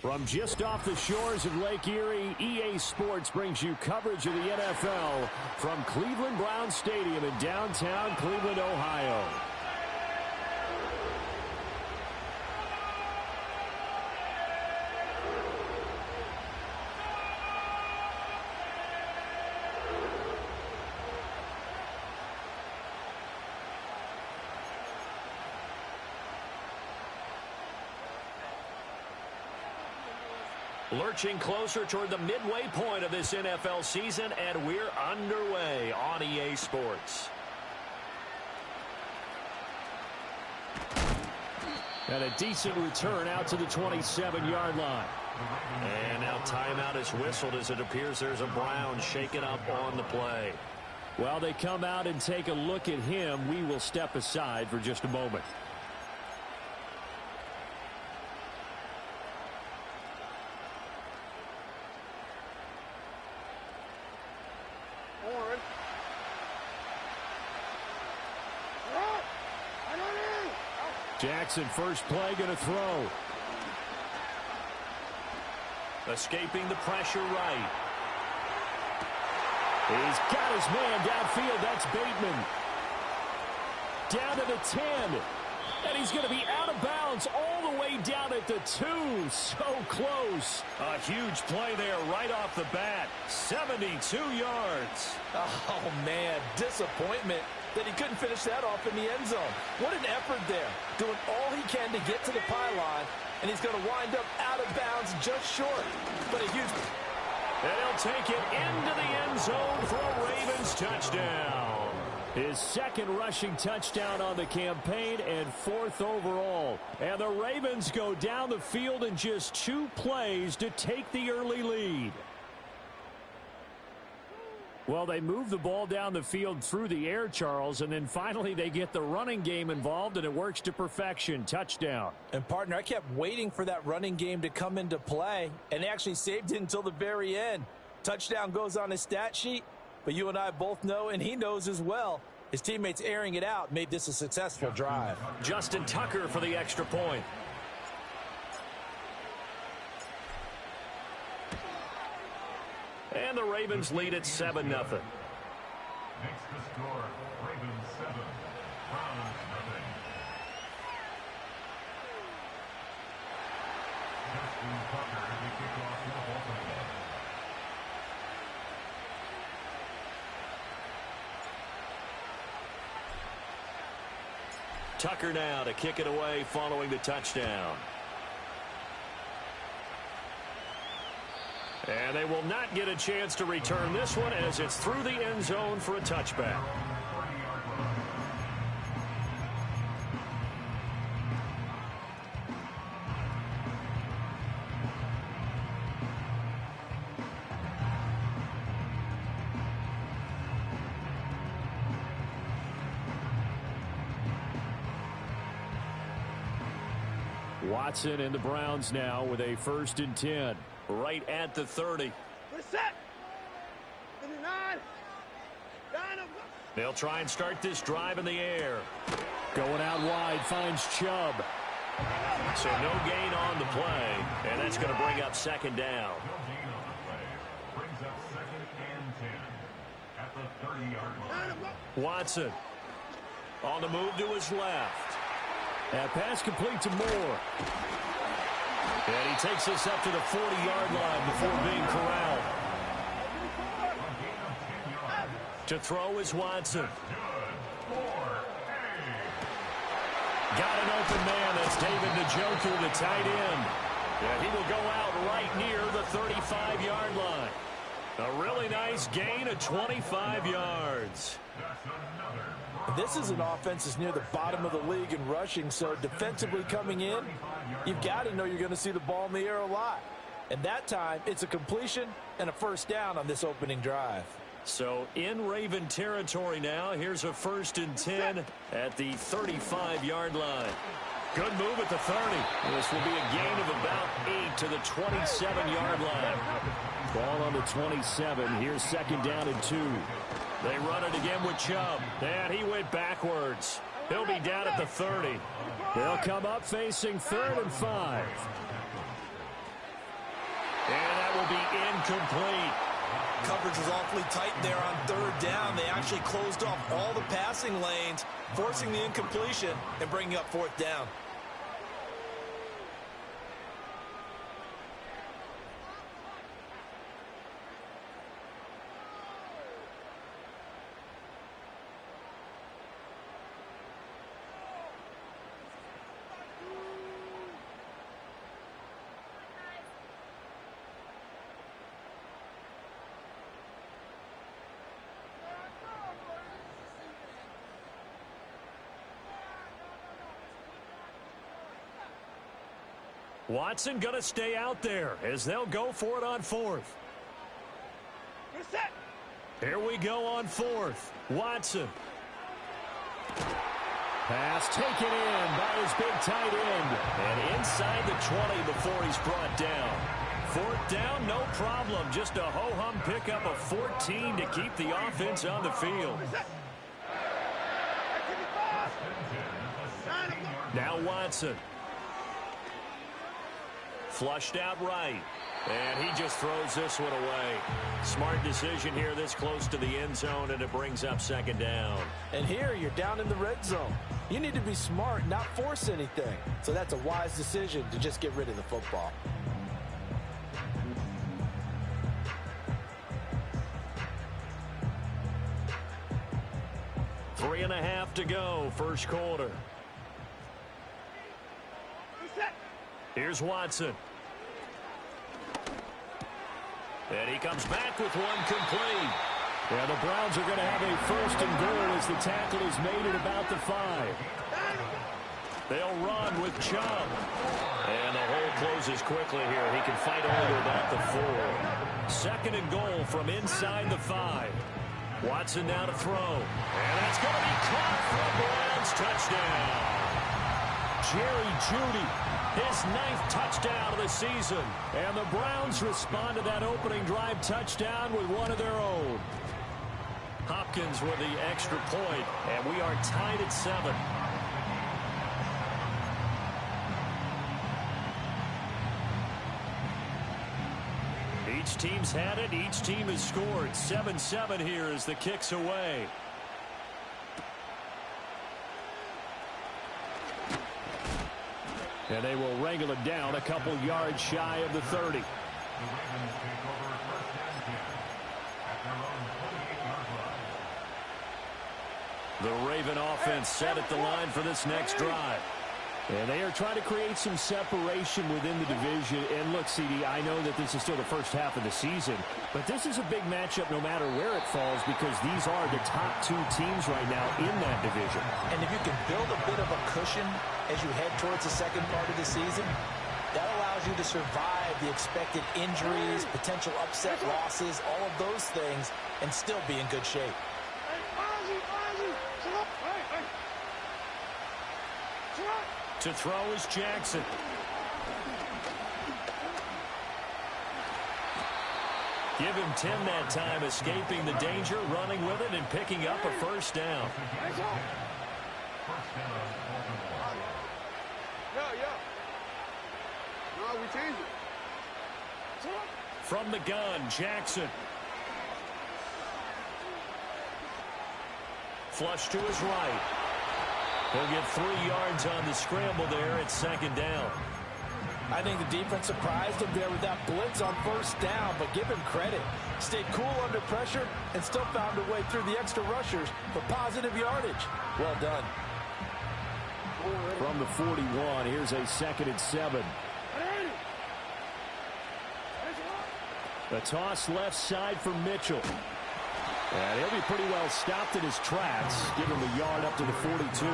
From just off the shores of Lake Erie, EA Sports brings you coverage of the NFL from Cleveland Browns Stadium in downtown Cleveland, Ohio. Lurching closer toward the midway point of this NFL season, and we're underway on EA Sports. And a decent return out to the 27-yard line. And now timeout is whistled as it appears there's a Brown shaken up on the play. While they come out and take a look at him, we will step aside for just a moment. Jackson, first play, going to throw. Escaping the pressure right. He's got his man downfield. That's Bateman. Down to the 10. And he's going to be out of bounds all the way down at the 2. So close. A huge play there right off the bat. 72 yards. Oh, man, disappointment that he couldn't finish that off in the end zone. What an effort there. Doing all he can to get to the pylon, and he's going to wind up out of bounds just short. But a huge... And he'll take it into the end zone for a Ravens touchdown. His second rushing touchdown on the campaign and 4th overall. And the Ravens go down the field in just 2 plays to take the early lead. Well, they move the ball down the field through the air, Charles, and then finally they get the running game involved, and it works to perfection. Touchdown. And, partner, I kept waiting for that running game to come into play, and they actually saved it until the very end. Touchdown goes on his stat sheet, but you and I both know, and he knows as well, his teammates airing it out made this a successful drive. Justin Tucker for the extra point. And the Ravens lead at 7-0. Makes the score, Ravens 7, Browns 0. Justin Tucker as we kick off the opening. Tucker now to kick it away following the touchdown. And they will not get a chance to return this one as it's through the end zone for a touchback. Watson and the Browns now with a 1st and 10. Right at the 30. Set. They'll try and start this drive in the air. Going out wide, finds Chubb. So no gain on the play, and that's going to bring up 2nd down. No gain on the play. Brings up 2nd and 10 at the 30-yard line. Watson on the move to his left. That pass complete to Moore. And he takes this up to the 40-yard line before being corralled. To throw is Watson. Got an open man. That's David Njoku, the tight end. And he will go out right near the 35-yard line. A really nice gain of 25 yards. This is an offense that's near the bottom of the league in rushing, so defensively coming in, you've got to know you're going to see the ball in the air a lot. And that time, it's a completion and a 1st down on this opening drive. So in Raven territory now, here's a 1st and 10 at the 35-yard line. Good move at the 30. This will be a gain of about 8 to the 27-yard line. Ball on the 27. Here's 2nd down and 2. They run it again with Chubb. And he went backwards. He'll be down at the 30. They'll come up facing 3rd and 5. And that will be incomplete. Coverage was awfully tight there on 3rd down. They actually closed off all the passing lanes, forcing the incompletion and bringing up 4th down. Watson going to stay out there as they'll go for it on 4th. Here we go on 4th. Watson. Pass taken in by his big tight end. And inside the 20 before he's brought down. 4th down, no problem. Just a ho-hum pickup of 14 to keep the offense on the field. Now Watson. Flushed out right. And he just throws this one away. Smart decision here this close to the end zone, and it brings up 2nd down. And here you're down in the red zone. You need to be smart, not force anything. So that's a wise decision to just get rid of the football. Three and a half to go, first quarter. Here's Watson. And he comes back with one complete. Yeah, the Browns are going to have a 1st and goal as the tackle is made at about the 5. They'll run with Chubb. And the hole closes quickly here. He can fight all the way about the 4. 2nd and goal from inside the 5. Watson now to throw. And that's going to be caught for a Browns touchdown. Jerry Jeudy, his 9th touchdown of the season. And the Browns respond to that opening drive touchdown with one of their own. Hopkins with the extra point, and we are tied at 7. Each team's had it. Each team has scored. 7-7 here as the kick's away. And they will wrangle it down a couple yards shy of the 30. The Raven offense set at the line for this next drive. And they are trying to create some separation within the division. And look, CD, I know that this is still the first half of the season, but this is a big matchup no matter where it falls because these are the top 2 teams right now in that division. And if you can build a bit of a cushion as you head towards the second part of the season, that allows you to survive the expected injuries, potential upset losses, all of those things, and still be in good shape. To throw is Jackson. Give him 10 that time, escaping the danger, running with it, and picking up a 1st down. From the gun, Jackson. Flush to his right. He'll get 3 yards on the scramble there at 2nd down. I think the defense surprised him there with that blitz on 1st down, but give him credit. Stayed cool under pressure and still found a way through the extra rushers for positive yardage. Well done. From the 41, here's a 2nd and 7. The toss left side for Mitchell. And he'll be pretty well stopped in his tracks. Give him a yard up to the 42.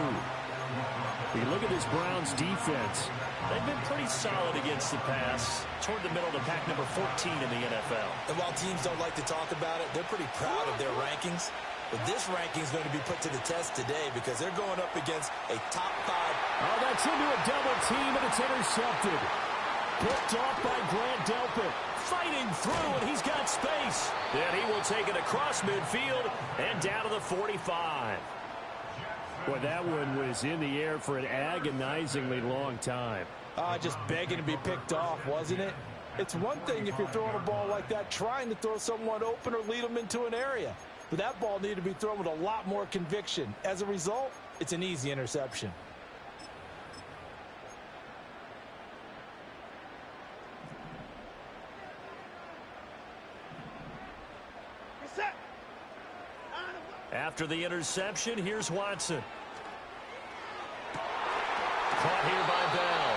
You look at this Browns defense. They've been pretty solid against the pass toward the middle of the pack, number 14 in the NFL. And while teams don't like to talk about it, they're pretty proud of their rankings. But this ranking is going to be put to the test today because they're going up against a top 5. Oh, that's into a double team, and it's intercepted. Picked off by Grant Delpit. Fighting through, and he's got space. And he will take it across midfield and down to the 45. Boy, that one was in the air for an agonizingly long time. Just begging to be picked off, wasn't it? It's one thing if you're throwing a ball like that, trying to throw someone open or lead them into an area. But that ball needed to be thrown with a lot more conviction. As a result, it's an easy interception. After the interception, here's Watson. Caught here by Bell.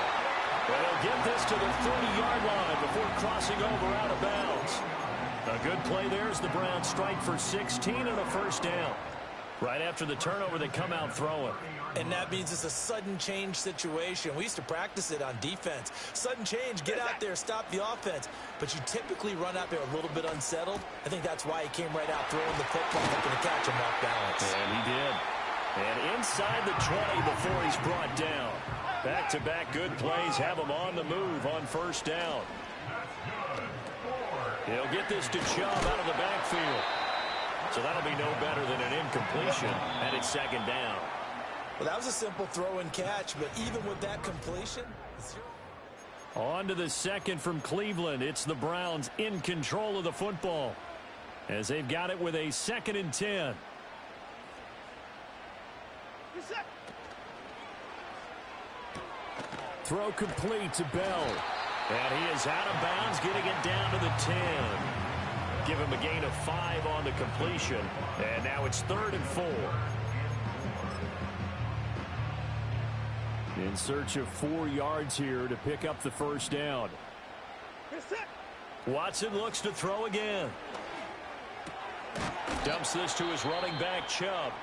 And he'll get this to the 30-yard line before crossing over out of bounds. A good play there as the Browns strike for 16 and a first down. Right after the turnover, they come out throwing. And that means it's a sudden change situation. We used to practice it on defense. Sudden change, get out there, stop the offense. But you typically run out there a little bit unsettled. I think that's why he came right out throwing the football, looking to catch him off balance. And he did. And inside the 20 before he's brought down. Back-to-back good plays have him on the move on first down. He'll get this to Chubb out of the backfield. So that'll be no better than an incompletion, and it's second down. Well, that was a simple throw and catch, but even with that completion... On to the second from Cleveland. It's the Browns in control of the football as they've got it with a 2nd and 10. Throw complete to Bell. And he is out of bounds, getting it down to the 10. Give him a gain of 5 on the completion. And now it's 3rd and 4. In search of 4 yards here to pick up the first down. Watson looks to throw again. Dumps this to his running back, Chubb.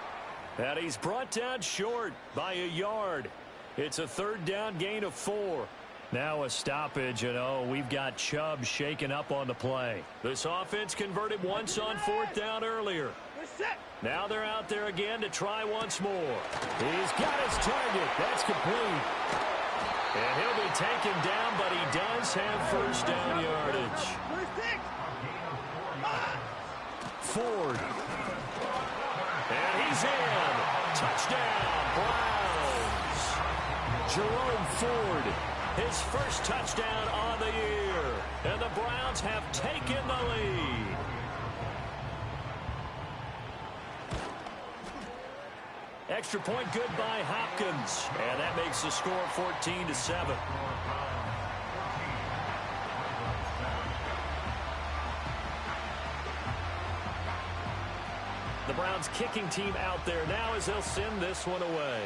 And he's brought down short by a yard. It's a 3rd down gain of 4. Now a stoppage, and we've got Chubb shaken up on the play. This offense converted once on 4th down earlier. Now they're out there again to try once more. He's got his target. That's complete. And he'll be taken down, but he does have first down yardage. Ford. And he's in. Touchdown, Browns. Jerome Ford, his first touchdown on the year. And the Browns have taken the lead. Extra point good by Hopkins. And that makes the score 14-7. The Browns kicking team out there now as they'll send this one away.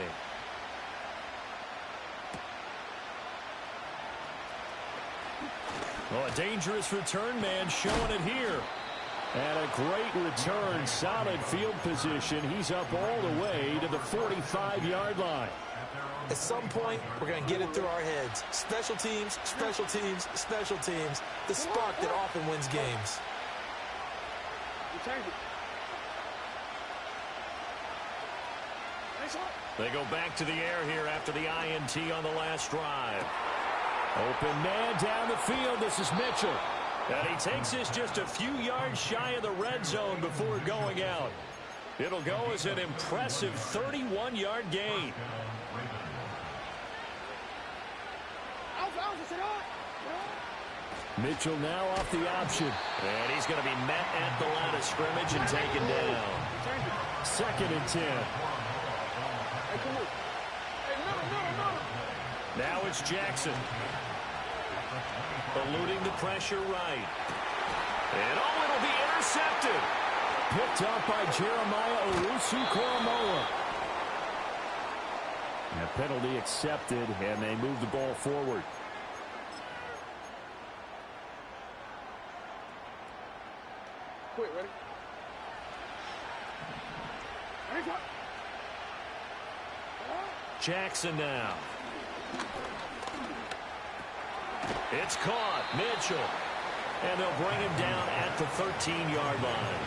Oh, a dangerous return man showing it here. And a great return, solid field position. He's up all the way to the 45-yard line. At some point, we're going to get it through our heads. Special teams, special teams, special teams. The spark that often wins games. They go back to the air here after the INT on the last drive. Open man down the field. This is Mitchell. And he takes this just a few yards shy of the red zone before going out. It'll go as an impressive 31-yard gain. Mitchell now off the option. And he's going to be met at the line of scrimmage and taken down. 2nd and 10. Now it's Jackson. Eluding the pressure right. And it'll be intercepted. Picked up by Jeremiah Owusu-Koramoah. And a penalty accepted, and they move the ball forward. Wait, ready? Jackson now. It's caught. Mitchell. And they'll bring him down at the 13-yard line.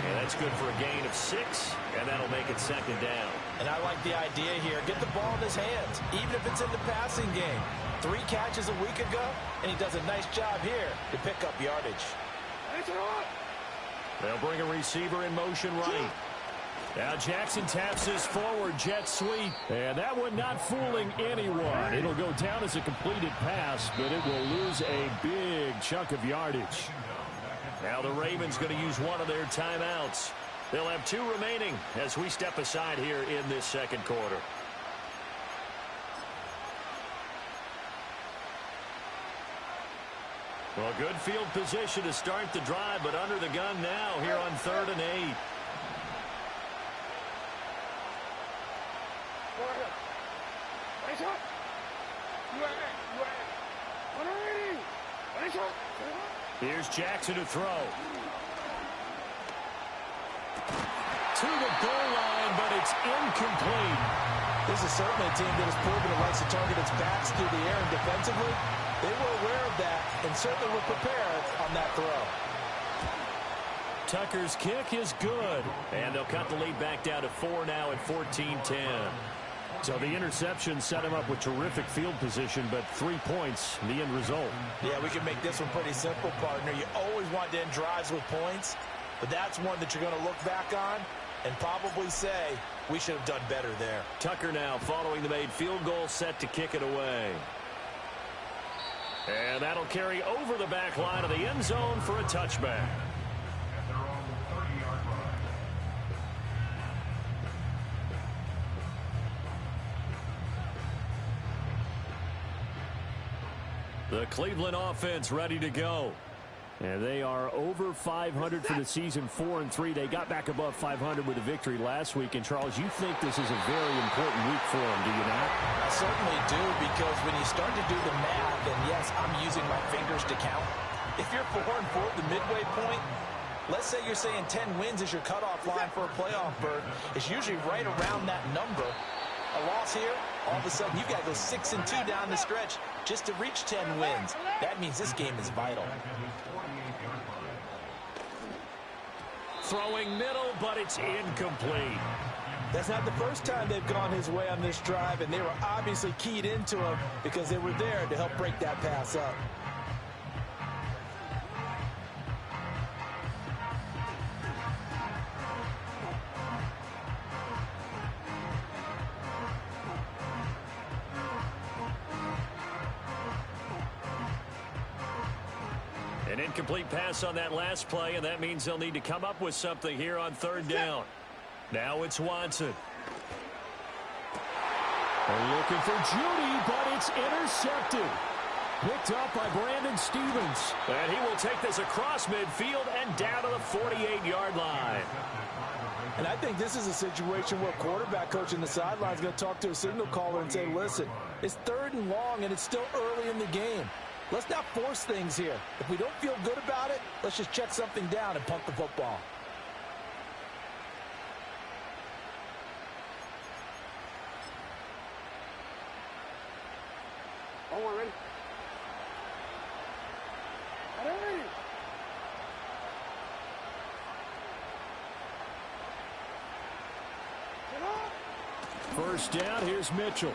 And that's good for a gain of 6, and that'll make it 2nd down. And I like the idea here. Get the ball in his hands, even if it's in the passing game. 3 catches a week ago, and he does a nice job here to pick up yardage. They'll bring a receiver in motion right. Now Jackson taps his forward jet sweep. And that one not fooling anyone. It'll go down as a completed pass, but it will lose a big chunk of yardage. Now the Ravens going to use one of their timeouts. They'll have 2 remaining as we step aside here in this second quarter. Well, good field position to start the drive, but under the gun now here on 3rd and 8. Here's Jackson to throw. To the goal line, but it's incomplete. This is certainly a team that has proven it likes to target its backs through the air and defensively. They were aware of that and certainly were prepared on that throw. Tucker's kick is good. And they'll cut the lead back down to 4 now at 14-10. So the interception set him up with terrific field position, but 3 points, the end result. Yeah, we can make this one pretty simple, partner. You always want to end drives with points, but that's one that you're going to look back on and probably say, we should have done better there. Tucker now following the made field goal, set to kick it away. And that'll carry over the back line of the end zone for a touchback. At their own 30-yard line. The Cleveland offense ready to go. And they are over 500 for the season, 4-3. They got back above 500 with a victory last week. And, Charles, you think this is a very important week for them, do you not? I certainly do, because when you start to do the math, and yes, I'm using my fingers to count. If you're 4-4 at the midway point, let's say you're saying 10 wins is your cutoff line for a playoff berth. It's usually right around that number. A loss here, all of a sudden you've got to go 6-2 down the stretch just to reach 10 wins. That means this game is vital. Throwing middle, but it's incomplete. That's not the first time they've gone his way on this drive, and they were obviously keyed into him because they were there to help break that pass up. An incomplete pass on that last play, and that means they'll need to come up with something here on 3rd down. Now it's Watson. They're looking for Judy, but it's intercepted. Picked up by Brandon Stevens. And he will take this across midfield and down to the 48-yard line. And I think this is a situation where quarterback coach in the sideline is going to talk to a signal caller and say, listen, it's 3rd and long, and it's still early in the game. Let's not force things here. If we don't feel good about it, let's just check something down and punt the football. All one, ready? Ready? First down, here's Mitchell.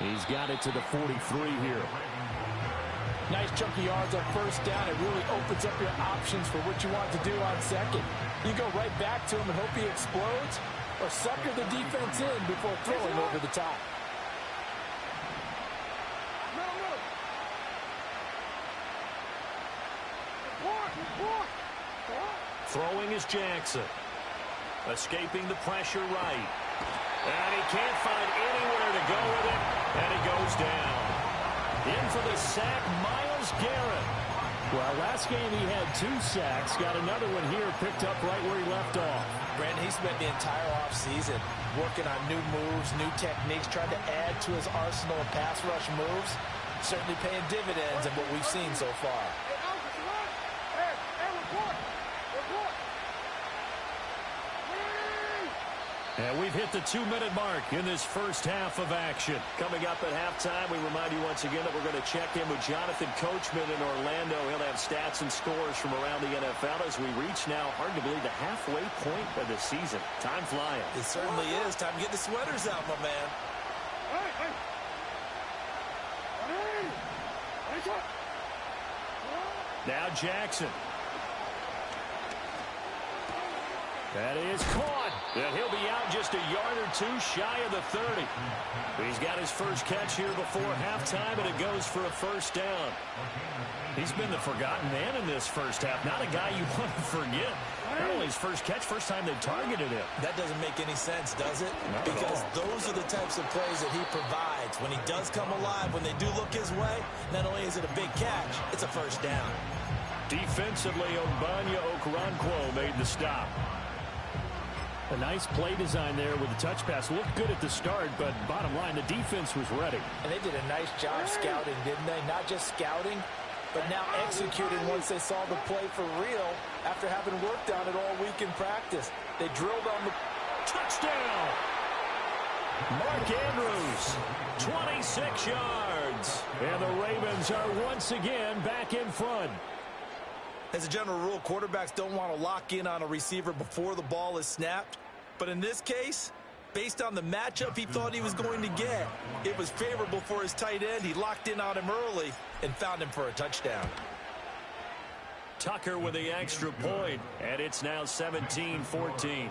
He's got it to the 43 here. Nice chunky yards on first down. It really opens up your options for what you want to do on second. You go right back to him and hope he explodes, or sucker the defense in before throwing over the top. Throwing is Jackson. Escaping the pressure right. And he can't find anywhere to go with it. And he goes down. In for the sack, Myles Garrett. Well, last game he had 2 sacks. Got another one here picked up right where he left off. Brandon, he spent the entire offseason working on new moves, new techniques, trying to add to his arsenal of pass rush moves. Certainly paying dividends in what we've seen so far. And we've hit the 2-minute mark in this first half of action. Coming up at halftime, we remind you once again that we're going to check in with Jonathan Coachman in Orlando. He'll have stats and scores from around the NFL as we reach now, hard to believe, the halfway point of the season. Time flying. It certainly is. Time to get the sweaters out, my man. Now Jackson. That is caught. And he'll be out just a yard or two shy of the 30. He's got his first catch here before halftime, and it goes for a first down. He's been the forgotten man in this first half. Not a guy you want to forget. Not only his first catch, first time they targeted him. That doesn't make any sense, does it? Because those are the types of plays that he provides. When he does come alive, when they do look his way, not only is it a big catch, it's a first down. Defensively, Ogbanya Okoronkwo made the stop. A nice play design there with the touch pass. Looked good at the start, but bottom line, the defense was ready. And they did a nice job scouting, didn't they? Not just scouting, but now executing once they saw the play for real after having worked on it all week in practice. They drilled on the touchdown. Mark Andrews, 26 yards. And the Ravens are once again back in front. As a general rule, quarterbacks don't want to lock in on a receiver before the ball is snapped. But in this case, based on the matchup he thought he was going to get, it was favorable for his tight end. He locked in on him early and found him for a touchdown. Tucker with the extra point, and it's now 17-14.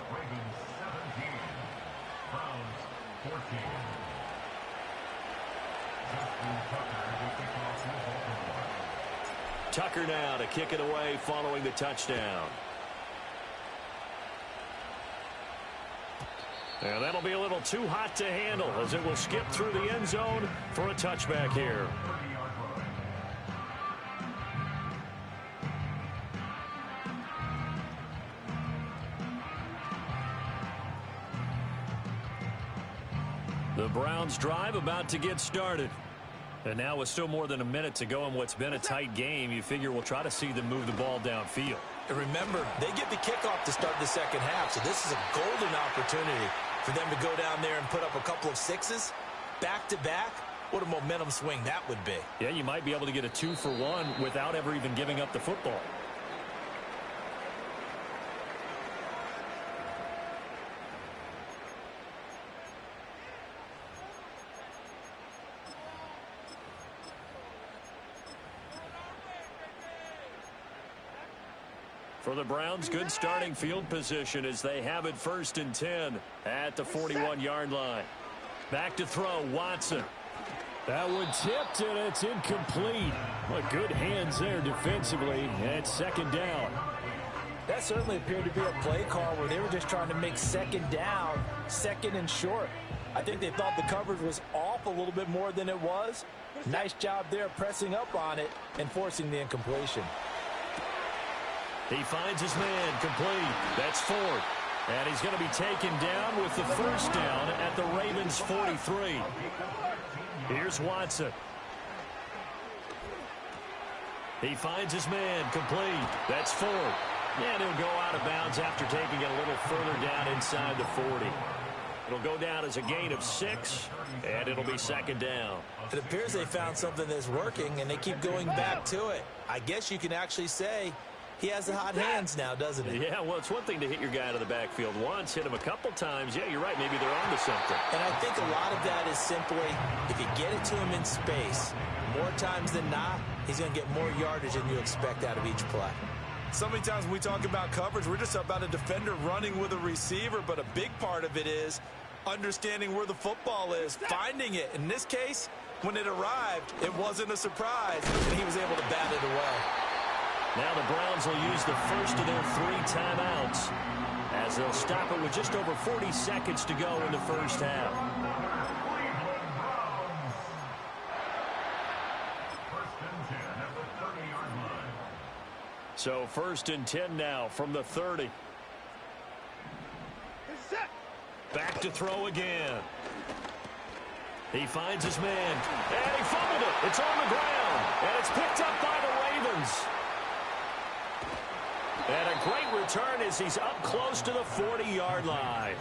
Tucker now to kick it away following the touchdown. And that'll be a little too hot to handle as it will skip through the end zone for a touchback here. The Browns drive about to get started. And now with still more than a minute to go in what's been a tight game, you figure we'll try to see them move the ball downfield. And remember, they get the kickoff to start the second half, so this is a golden opportunity for them to go down there and put up a couple of sixes back-to-back. What a momentum swing that would be. Yeah, you might be able to get a 2-for-1 without ever even giving up the football. For the Browns, good starting field position as they have it 1st and 10 at the 41-yard line. Back to throw, Watson. That one tipped, and it's incomplete. Well, good hands there defensively, and it's 2nd down. That certainly appeared to be a play call where they were just trying to make 2nd down, 2nd and short. I think they thought the coverage was off a little bit more than it was. Nice job there pressing up on it and forcing the incompletion. He finds his man complete. That's 4th. And he's going to be taken down with the 1st down at the Ravens 43. Here's Watson. He finds his man complete. That's 4th. And he'll go out of bounds after taking it a little further down inside the 40. It'll go down as a gain of 6, and it'll be 2nd down. It appears they found something that's working, and they keep going back to it. I guess you can actually say he has the hot hands now, doesn't he? Yeah, well, it's one thing to hit your guy out of the backfield once, hit him a couple times. Yeah, you're right. Maybe they're onto something. And I think a lot of that is simply if you get it to him in space, more times than not, he's going to get more yardage than you expect out of each play. So many times when we talk about coverage, we're just about a defender running with a receiver, but a big part of it is understanding where the football is, finding it. In this case, when it arrived, it wasn't a surprise, and he was able to bat it away. Now the Browns will use the first of their 3 timeouts as they'll stop it with just over 40 seconds to go in the first half. So 1st and 10 now from the 30. Back to throw again. He finds his man, and he fumbled it. It's on the ground, and it's picked up by the Ravens. And a great return as he's up close to the 40-yard line.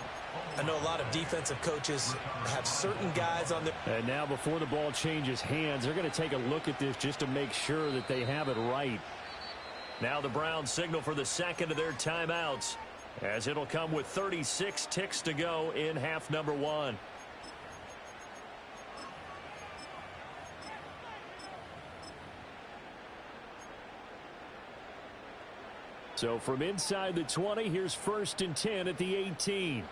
I know a lot of defensive coaches have certain guys on their... And now before the ball changes hands, they're going to take a look at this just to make sure that they have it right. Now the Browns signal for the 2nd of their timeouts as it'll come with 36 ticks to go in half number 1. So from inside the 20, here's 1st and 10 at the 18.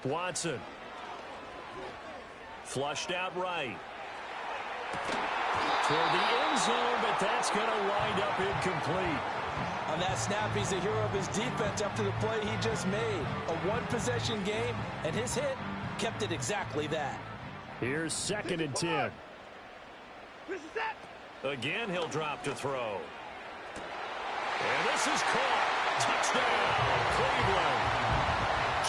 Watson. Flushed out right. Toward the end zone, but that's going to wind up incomplete. On that snap, he's a hero of his defense after the play he just made. A one-possession game, and his hit kept it exactly that. Here's 2nd and 10. Again, he'll drop to throw. And this is caught. Touchdown, Cleveland.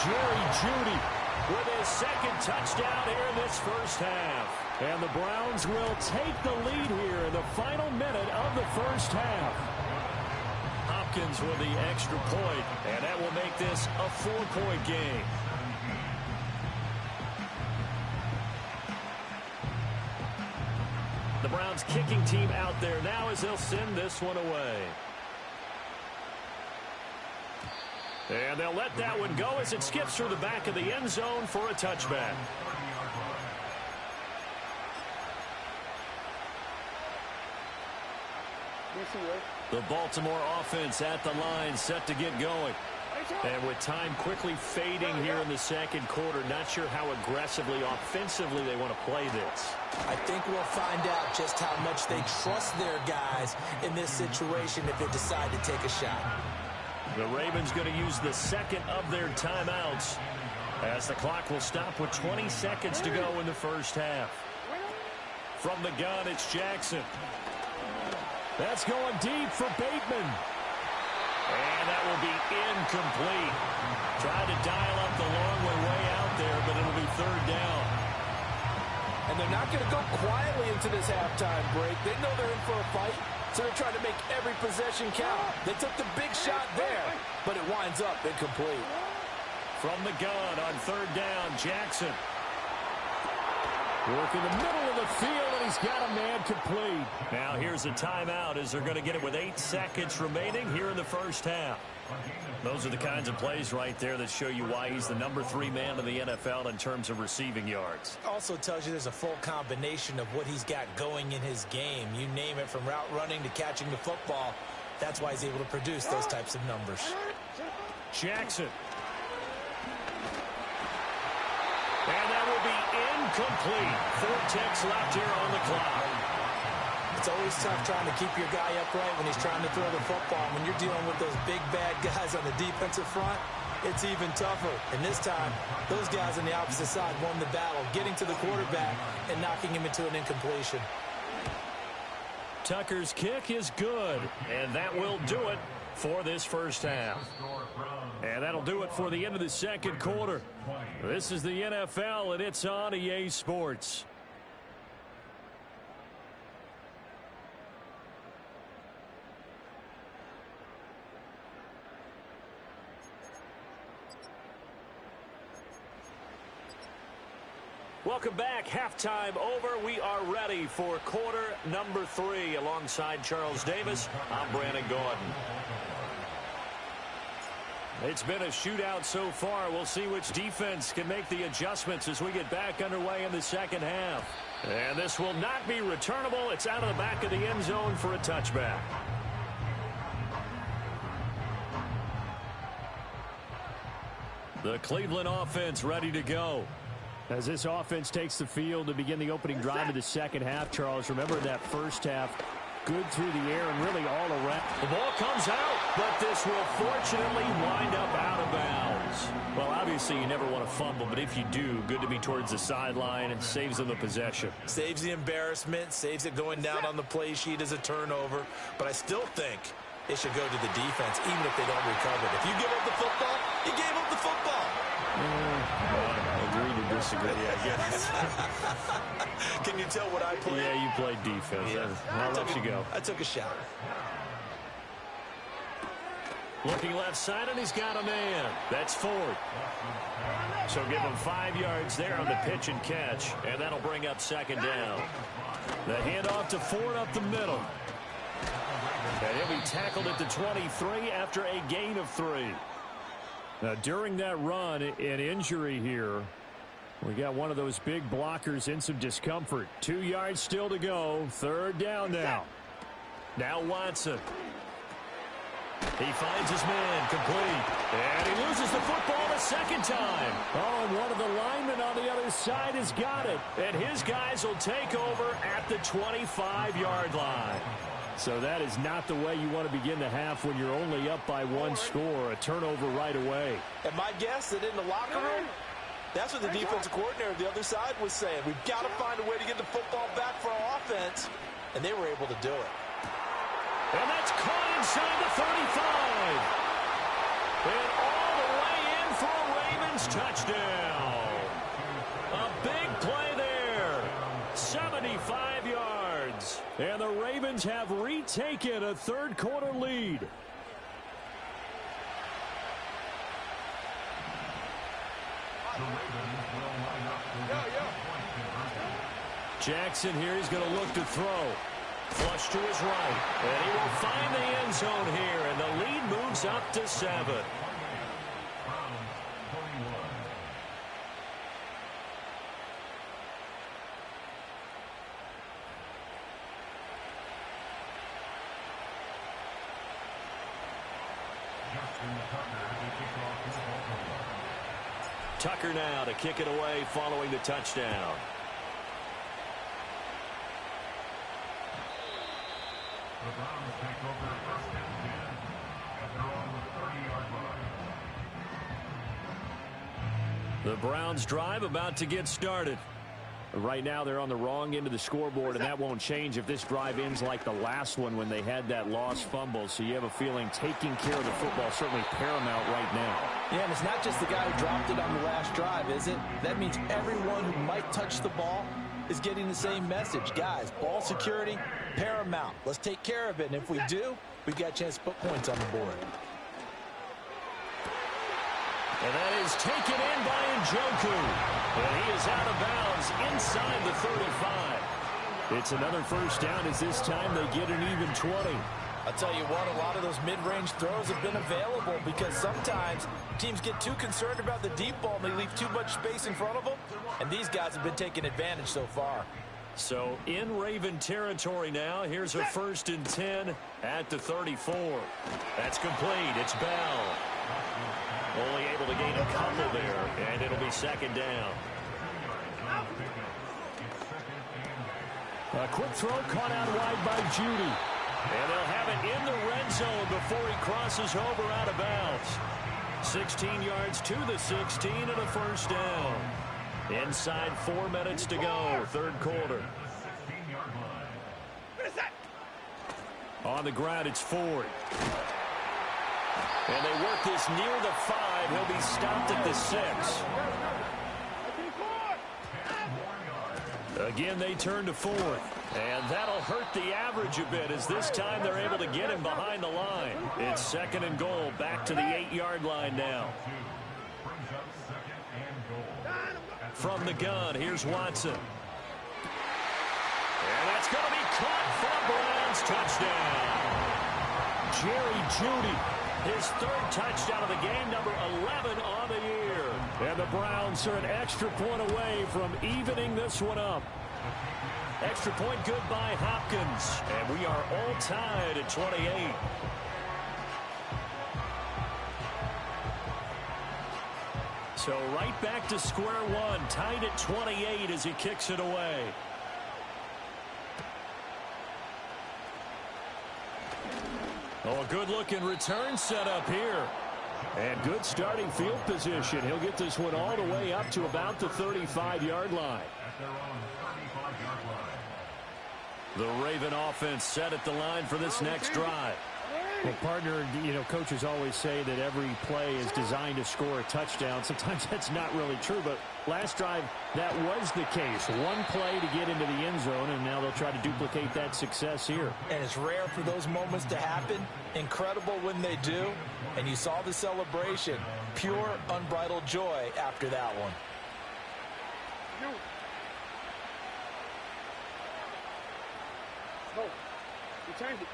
Jerry Jeudy with his 2nd touchdown here in this first half. And the Browns will take the lead here in the final minute of the first half. Hopkins with the extra point, and that will make this a 4-point game. The Browns kicking team out there now as they'll send this one away. And they'll let that one go as it skips through the back of the end zone for a touchback. The Baltimore offense at the line, set to get going. And with time quickly fading here in the second quarter, not sure how aggressively, offensively they want to play this. I think we'll find out just how much they trust their guys in this situation if they decide to take a shot. The Ravens going to use the 2nd of their timeouts as the clock will stop with 20 seconds to go in the first half. From the gun, it's Jackson. That's going deep for Bateman. And that will be incomplete. Tried to dial up the long way out there, but it'll be 3rd down. And they're not going to go quietly into this halftime break. They know they're in for a fight, so they're trying to make every possession count. They took the big shot there, but it winds up incomplete. From the gun on 3rd down, Jackson. Work in the middle of the field, and he's got a man complete. Now here's a timeout as they're going to get it with 8 seconds remaining here in the first half. Those are the kinds of plays right there that show you why he's the number 3 man in the NFL in terms of receiving yards. Also tells you there's a full combination of what he's got going in his game. You name it, from route running to catching the football. That's why he's able to produce those types of numbers. Jackson. And that will be incomplete. 4 ticks left here on the clock. It's always tough trying to keep your guy upright when he's trying to throw the football. When you're dealing with those big, bad guys on the defensive front, it's even tougher. And this time, those guys on the opposite side won the battle, getting to the quarterback and knocking him into an incompletion. Tucker's kick is good, and that will do it for this first half. And that'll do it for the end of the second quarter. This is the NFL, and it's on EA Sports. Welcome back. Halftime over. We are ready for quarter number 3. Alongside Charles Davis, I'm Brandon Gordon. It's been a shootout so far. We'll see which defense can make the adjustments as we get back underway in the second half. And this will not be returnable. It's out of the back of the end zone for a touchback. The Cleveland offense ready to go. As this offense takes the field to begin the opening drive of the second half, Charles, remember that first half, good through the air and really all around. The ball comes out, but this will fortunately wind up out of bounds. Well, obviously you never want to fumble, but if you do, good to be towards the sideline and saves them the possession. Saves the embarrassment, saves it going down on the play sheet as a turnover, but I still think it should go to the defense, even if they don't recover it. If you give up the football, you gave up the football. Agree to disagree, I guess. Can you tell what I played? Yeah, you played defense. Yeah. I'll let you go. I took a shot. Looking left side, and he's got a man. That's Ford. So give him 5 yards there on the pitch and catch, and that'll bring up second down. The handoff to Ford up the middle. And he'll be tackled at the 23 after a gain of 3. Now, during that run, an injury here. We got one of those big blockers in some discomfort. 2 yards still to go. Third down now. Now Watson. He finds his man, complete. And he loses the football the second time. Oh, and one of the linemen on the other side has got it. And his guys will take over at the 25-yard line. So that is not the way you want to begin the half when you're only up by one score. A turnover right away. And my guess that in the locker room, that's what the defensive coordinator of the other side was saying. We've got to find a way to get the football back for our offense. And they were able to do it. And that's caught inside the 35. And all the way in for a Ravens touchdown. A big play there. 75 yards. And the Ravens have retaken a third-quarter lead. Jackson here is going to look to throw. Flush to his right. And he will find the end zone here. And the lead moves up to 7. Tucker now to kick it away following the touchdown. The Browns take over first and 10 at their own 30-yard line. The Browns drive about to get started. Right now they're on the wrong end of the scoreboard, and that won't change if this drive ends like the last one when they had that lost fumble. So you have a feeling taking care of the football is certainly paramount right now. Yeah, and it's not just the guy who dropped it on the last drive, is it? That means everyone who might touch the ball is getting the same message. Guys, ball security, paramount. Let's take care of it, and if we do, we've got a chance to put points on the board. And that is taken in by Njoku. And he is out of bounds inside the 35. It's another first down as this time they get an even 20. I'll tell you what, a lot of those mid-range throws have been available because sometimes teams get too concerned about the deep ball and they leave too much space in front of them. And these guys have been taking advantage so far. So in Raven territory now. Here's a 1st and 10 at the 34. That's complete. It's Bell. Only able to gain a couple there, and it'll be second down. A quick throw caught out wide by Judy. And they'll have it in the red zone before he crosses over out of bounds. 16 yards to the 16 and a first down. Inside 4 minutes to go, third quarter. On the ground, it's Ford. And they work this near the 5. He'll be stopped at the 6. Again, they turn to Ford. And that'll hurt the average a bit as this time they're able to get him behind the line. It's 2nd and goal, back to the 8-yard line now. From the gun, here's Watson. And that's going to be caught for a Browns touchdown. Jerry Jeudy, his 3rd touchdown of the game, number 11 on the year. And the Browns are an extra point away from evening this one up. Extra point good by Hopkins. And we are all tied at 28. So right back to square one, tied at 28 as he kicks it away. Oh, a good-looking return set up here. And good starting field position. He'll get this one all the way up to about the 35-yard line. The Raven offense set at the line for this next drive. Well, partner, you know, coaches always say that every play is designed to score a touchdown. Sometimes that's not really true, but last drive, that was the case. One play to get into the end zone, and now they'll try to duplicate that success here. And it's rare for those moments to happen. Incredible when they do. And you saw the celebration. Pure, unbridled joy after that one. No, you turned it.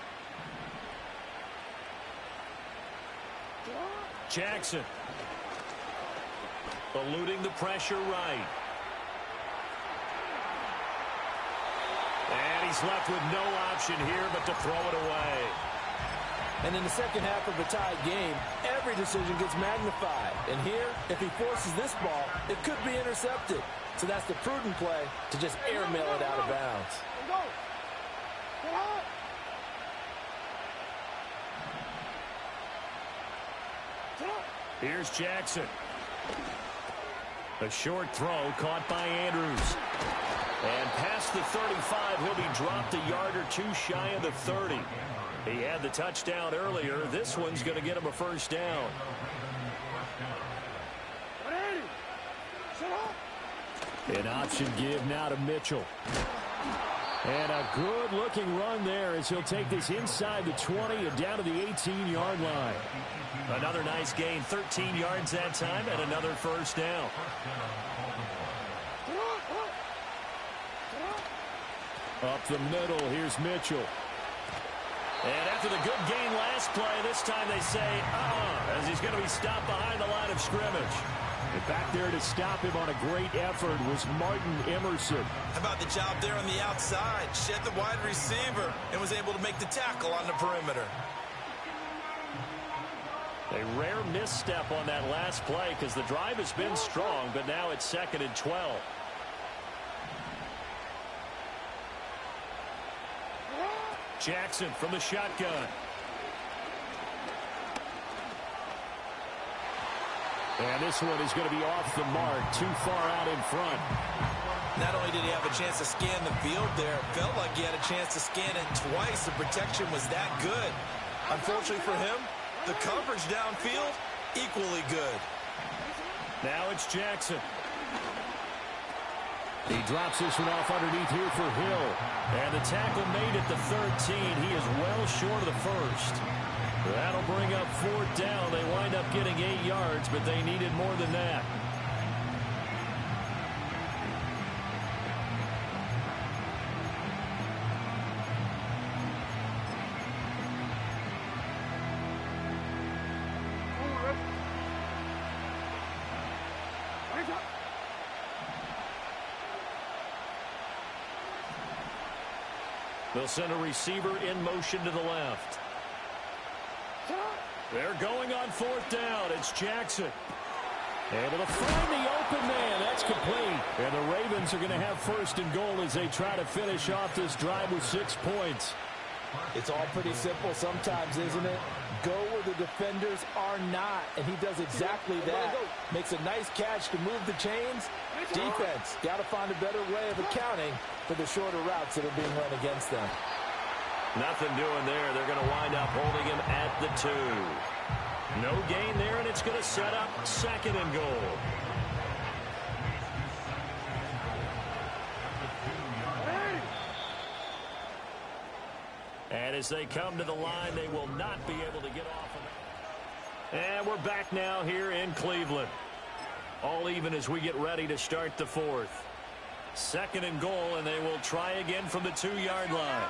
Jackson eluding the pressure right. And he's left with no option here but to throw it away. And in the second half of a tied game, every decision gets magnified. And here, if he forces this ball, it could be intercepted. So that's the prudent play to just airmail it out of bounds. Here's Jackson. A short throw caught by Andrews. And past the 35, he'll be dropped a yard or two shy of the 30. He had the touchdown earlier. This one's going to get him a first down. An option give now to Mitchell. And a good-looking run there as he'll take this inside the 20 and down to the 18-yard line. Another nice gain, 13 yards that time, and another first down. Up the middle, here's Mitchell. And after the good gain last play, this time they say, as he's going to be stopped behind the line of scrimmage. And back there to stop him on a great effort was Martin Emerson. How about the job there on the outside? Shed the wide receiver and was able to make the tackle on the perimeter. A rare misstep on that last play because the drive has been strong, but now it's 2nd and 12. Jackson from the shotgun. And this one is going to be off the mark, too far out in front. Not only did he have a chance to scan the field there, it felt like he had a chance to scan it twice. The protection was that good. Unfortunately for him, the coverage downfield, equally good. Now it's Jackson. He drops this one off underneath here for Hill. And the tackle made at the 13. He is well short of the first. That'll bring up 4th down. They wind up getting 8 yards, but they needed more than that. They'll send a receiver in motion to the left. They're going on 4th down. It's Jackson. Able to find the open man. That's complete. And the Ravens are going to have 1st and goal as they try to finish off this drive with 6 points. It's all pretty simple sometimes, isn't it? Go where the defenders are not, and he does exactly that. Makes a nice catch to move the chains. Defense, got to find a better way of accounting for the shorter routes that are being run against them. Nothing doing there. They're going to wind up holding him at the 2. No gain there, and it's going to set up 2nd and goal. And as they come to the line, they will not be able to get off of it. And we're back now here in Cleveland. All even as we get ready to start the 4th. 2nd and goal, and they will try again from the 2-yard line.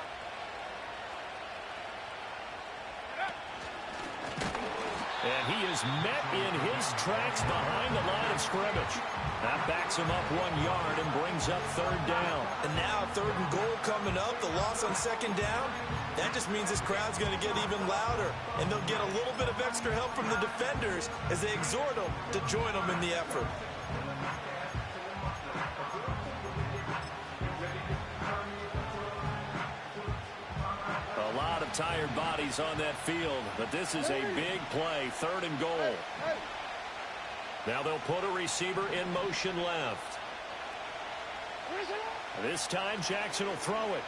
And he is met in his tracks behind the line of scrimmage. That backs him up 1 yard and brings up 3rd down. And now 3rd and goal coming up. The loss on 2nd down. That just means this crowd's going to get even louder. And they'll get a little bit of extra help from the defenders as they exhort them to join them in the effort. A lot of tired bodies on that field, but this is a big play, 3rd and goal. Now they'll put a receiver in motion left. This time Jackson will throw it.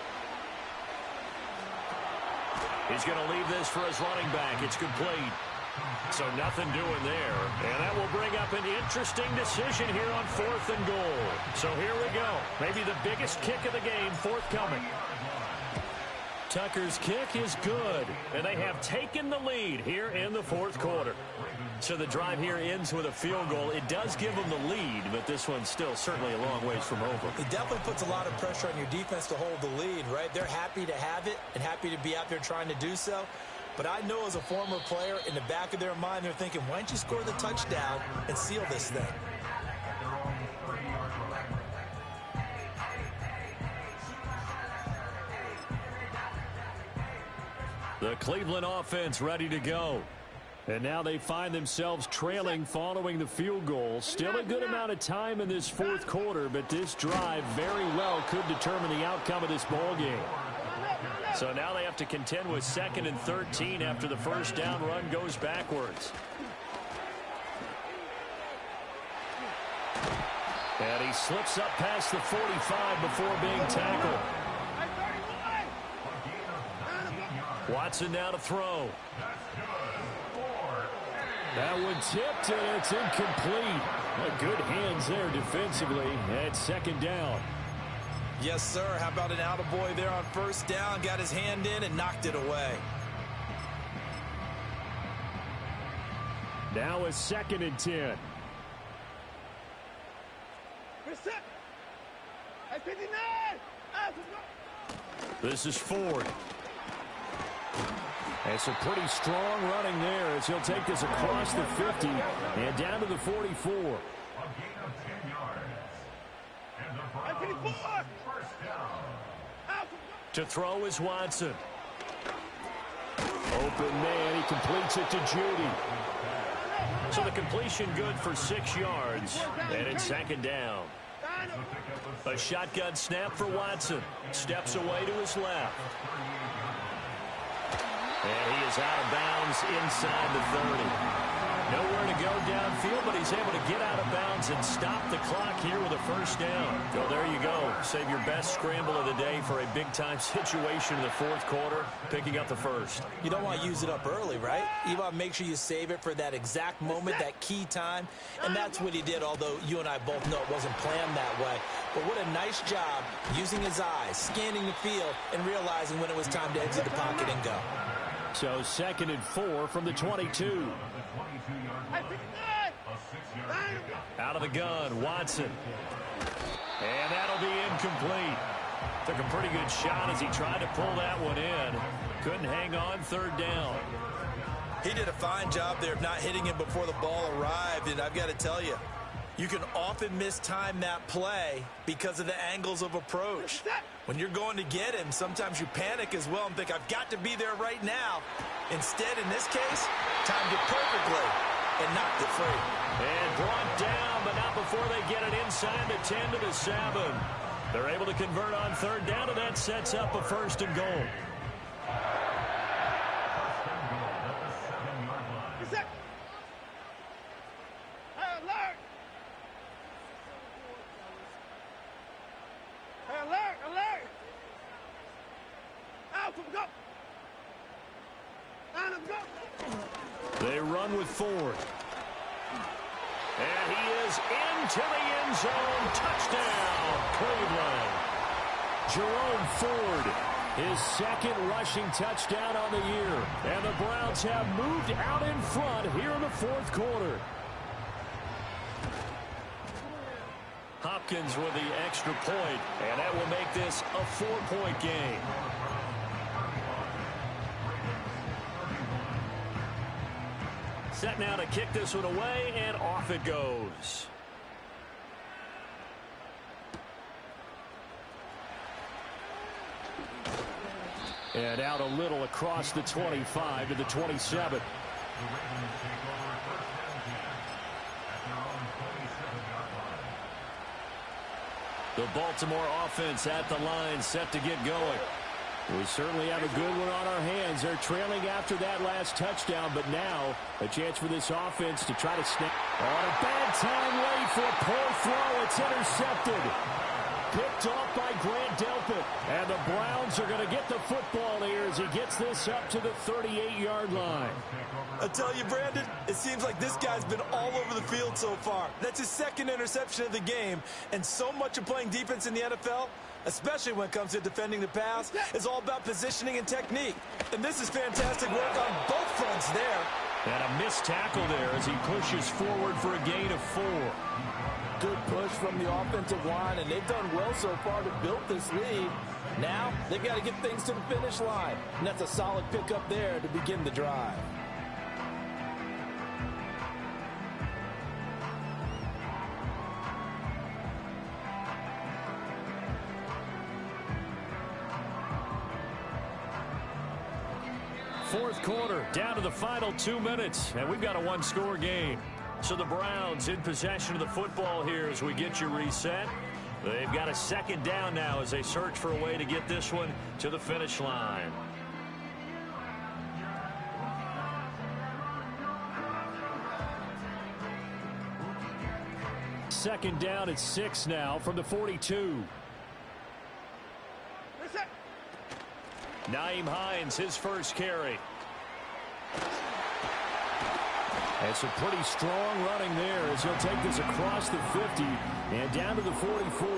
He's going to leave this for his running back. It's complete. So nothing doing there. And that will bring up an interesting decision here on 4th and goal. So here we go. Maybe the biggest kick of the game forthcoming. Tucker's kick is good, and they have taken the lead here in the 4th quarter. So the drive here ends with a field goal. It does give them the lead, but this one's still certainly a long ways from over. It definitely puts a lot of pressure on your defense to hold the lead, right? They're happy to have it and happy to be out there trying to do so. But I know as a former player, in the back of their mind, they're thinking, why don't you score the touchdown and seal this thing? The Cleveland offense ready to go. And now they find themselves trailing following the field goal. Still a good amount of time in this fourth quarter, but this drive very well could determine the outcome of this ball game. So now they have to contend with 2nd and 13 after the first down run goes backwards. And he slips up past the 45 before being tackled. Watson now to throw. That one tipped, and it's incomplete. Good hands there defensively at 2nd down. Yes, sir. How about an attaboy there on first down? Got his hand in and knocked it away. Now a 2nd and 10. This is Ford. It's a pretty strong running there as he'll take this across the 50 and down to the 44. A gain of 10 yards. And the Browns first down. To throw is Watson. Open man, he completes it to Judy. So the completion good for 6 yards, and it's 2nd down. A shotgun snap for Watson. Steps away to his left. And he is out of bounds inside the 30. Nowhere to go downfield, but he's able to get out of bounds and stop the clock here with a first down. So there you go. Save your best scramble of the day for a big-time situation in the fourth quarter, picking up the first. You don't want to use it up early, right? You want to make sure you save it for that exact moment, that key time. And that's what he did, although you and I both know it wasn't planned that way. But what a nice job using his eyes, scanning the field, and realizing when it was time to exit the pocket and go. So 2nd and 4 from the 22. Out of the gun, Watson. And that'll be incomplete. Took a pretty good shot as he tried to pull that one in. Couldn't hang on 3rd down. He did a fine job there of not hitting him before the ball arrived, and I've got to tell you, you can often mistime that play because of the angles of approach. When you're going to get him, sometimes you panic as well and think, I've got to be there right now. Instead, in this case, timed it perfectly and knocked it free. And brought down, but not before they get it inside the 10 to the 7. They're able to convert on 3rd down, and that sets up a 1st and goal. They run with Ford. And he is into the end zone. Touchdown, Cleveland. Jerome Ford, his 2nd rushing touchdown on the year. And the Browns have moved out in front here in the fourth quarter. Hopkins with the extra point, and that will make this a 4-point game. Set now to kick this one away, and off it goes. And out a little across the 25 to the 27. The Baltimore offense at the line, set to get going. We certainly have a good one on our hands. They're trailing after that last touchdown, but now a chance for this offense to try to snap. On a bad time late for a poor throw. It's intercepted. Picked off by Grant Delpit. And the Browns are going to get the football here as he gets this up to the 38-yard line. I tell you, Brandon, it seems like this guy's been all over the field so far. That's his 2nd interception of the game. And so much of playing defense in the NFL, especially when it comes to defending the pass, is all about positioning and technique. And this is fantastic work on both fronts there. And a missed tackle there as he pushes forward for a gain of 4. Good push from the offensive line, and they've done well so far to build this lead. Now, they've got to get things to the finish line. And that's a solid pickup there to begin the drive. fourth quarter, down to the final 2 minutes, and we've got a one-score game. So the Browns in possession of the football here as we get you reset. They've got a second down now as they search for a way to get this one to the finish line. Second down at 6 now from the 42. Nyheim Hines, his first carry. And some pretty strong running there as he'll take this across the 50 and down to the 44.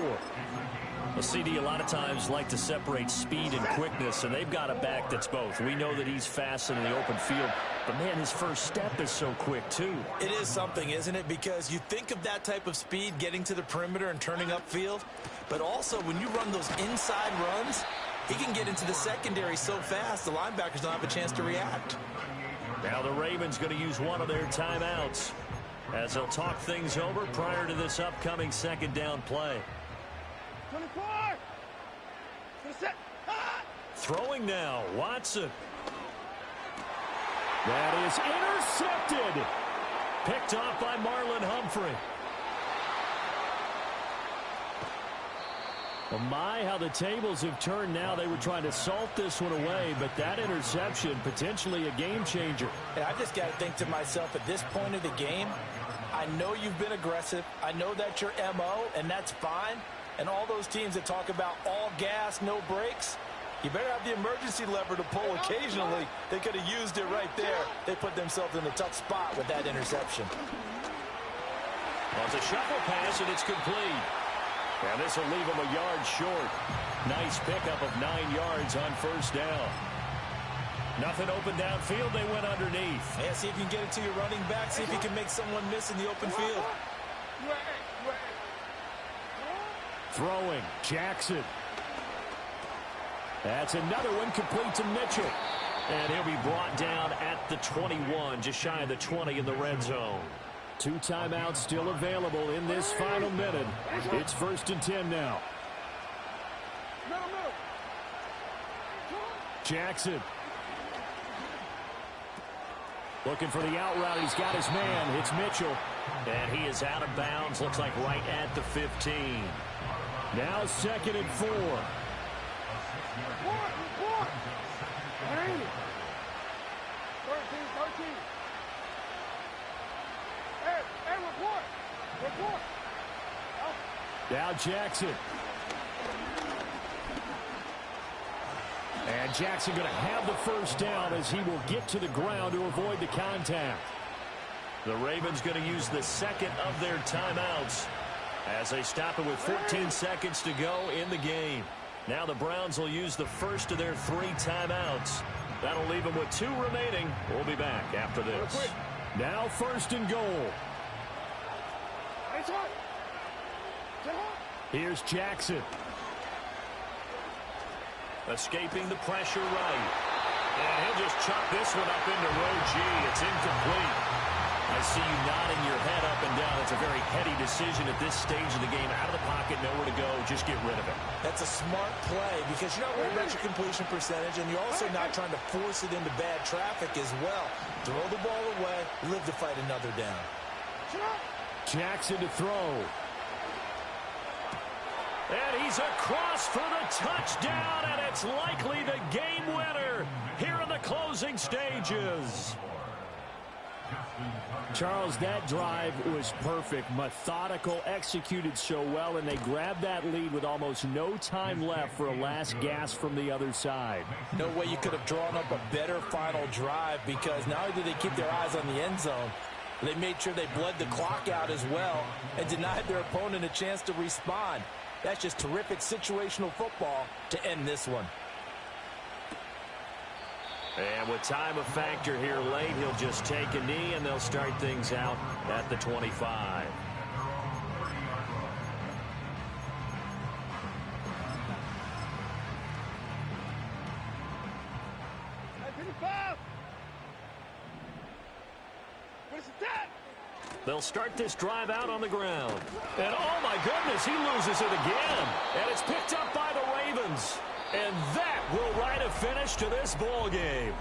Well, CD, a lot of times like to separate speed and quickness, and they've got a back that's both. We know that he's fast in the open field, but, man, his first step is so quick, too. It is something, isn't it? Because you think of that type of speed getting to the perimeter and turning upfield, but also when you run those inside runs, he can get into the secondary so fast the linebackers don't have a chance to react. Now the Ravens going to use one of their timeouts as they'll talk things over prior to this upcoming second down play. 24. Throwing now, Watson. That is intercepted. Picked off by Marlon Humphrey. Well, my, how the tables have turned now. They were trying to salt this one away, but that interception, potentially a game changer. And I just got to think to myself, at this point of the game, I know you've been aggressive. I know that's your MO, and that's fine. And all those teams that talk about all gas, no brakes, you better have the emergency lever to pull occasionally. They could have used it right there. They put themselves in a tough spot with that interception. Well, it's a shuffle pass, and it's complete. And this will leave him a yard short. Nice pickup of 9 yards on first down. Nothing open downfield. They went underneath. Yeah, see if you can get it to your running back. See if you can make someone miss in the open field. Throwing, Jackson. That's another one complete to Mitchell. And he'll be brought down at the 21, just shy of the 20 in the red zone. 2 timeouts still available in this final minute. It's 1st and 10 now. Jackson. Looking for the out route. He's got his man. It's Mitchell. And he is out of bounds. Looks like right at the 15. Now 2nd and 4. Now Jackson. And Jackson going to have the first down as he will get to the ground to avoid the contact. The Ravens going to use the second of their timeouts as they stop it with 14 seconds to go in the game. Now the Browns will use the first of their 3 timeouts. That'll leave them with 2 remaining. We'll be back after this. Now 1st and goal. Here's Jackson. Escaping the pressure right. And he'll just chuck this one up into row G. It's incomplete. I see you nodding your head up and down. It's a very heady decision at this stage of the game. Out of the pocket, nowhere to go. Just get rid of it. That's a smart play because you're not worried about your completion percentage, and you're also not trying to force it into bad traffic as well. Throw the ball away, live to fight another down. Jackson to throw. And he's across for the touchdown, and it's likely the game winner here in the closing stages. Charles, that drive was perfect, methodical, executed so well, and they grabbed that lead with almost no time left for a last gasp from the other side. No way you could have drawn up a better final drive because not only did they keep their eyes on the end zone, they made sure they bled the clock out as well and denied their opponent a chance to respond. That's just terrific situational football to end this one. And with time a factor here late, he'll just take a knee, and they'll start things out at the 25. They'll start this drive out on the ground. And, oh, my goodness, he loses it again. And it's picked up by the Ravens. And that will write a finish to this ball game.